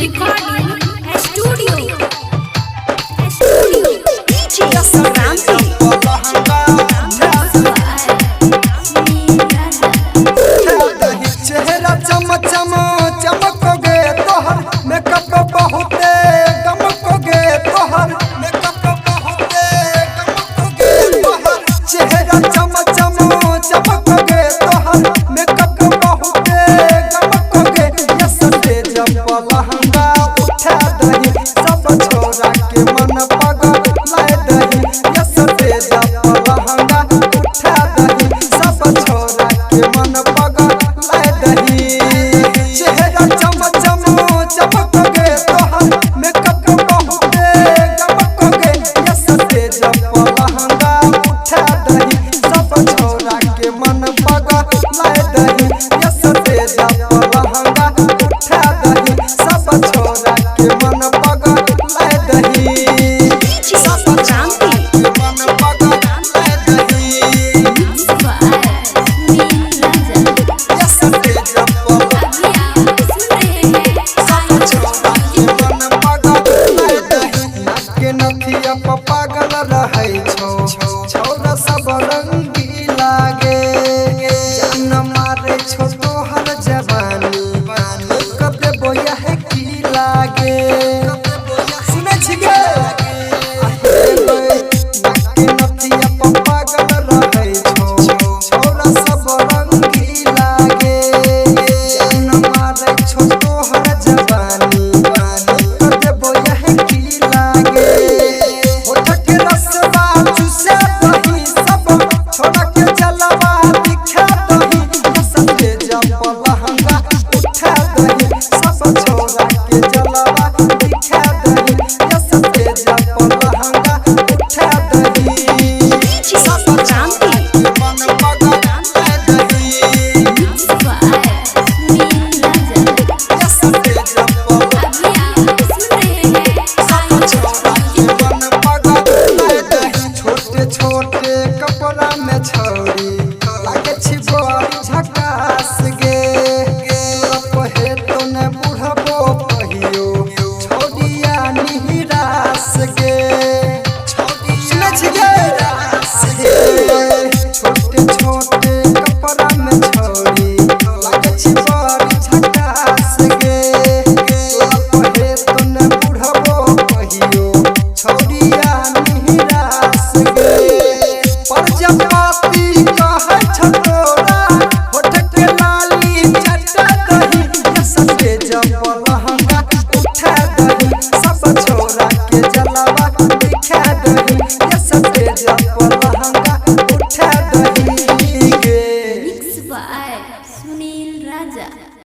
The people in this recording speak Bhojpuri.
recording studio. DJ Samranti. चेहरा चम चम चमकोगे तोहर मेकअप बहुते गमकोगे तोहर मेकअप बहुते गमकोगे तोहर चेहरा चम चम चमकोगे तोहर मेकअप बहुते गमकोगे यसते जब लहंगा उठा दही सब छोरा के मन पगल लाए दही यसते जब लहंगा उठा दही सब छोरा के मन पगल चेहरा चम चम चमकोगे तोहर मेकअप बहुते गमकोगे यसते जब लहंगा उठा दही सब छोरा के मन पगल लाए दही यसते जब लहंगा उठा दही सब छोरा के मन पगल लाए दही सब छोरा के मन पगल लाए दही यसते जब नथिया पागल रहै छौ छौरा सब रंगी लागे जान मारे छौ तोहर जवानी कते बोया है की लागे सुने छिगे नथिया पागल रहै छौ छौरा सब रंगी लागे जान मारे छौ तोहर जवानी कते बोया है की लागे छोड़ा के चलवा दिखा दही यसते जब लहंगा उठा दही सब छोड़ा के चलवा दिखा दही यसते जब लहंगा उठा दही सब छोड़ा के मन पगल लाए दही यसते जब सब छोड़ा के मन पगल लाए दही छोटे छोटे कपड़ा में छौरी लागे छी बड़ी झकास गे पहे तो ने बुढ़बो कहियो छोड़िया निरास गे छोड़िया निरास गे छोटे छोटे कपड़ा में छौरी लागे छी बड़ी झकास गे पहे तो ने बुढ़बो कहियो छोड़िया निरास गे प्रजापति कहे छतोरा होठ के लाली चटा दही यसते जब लहंगा उठा दही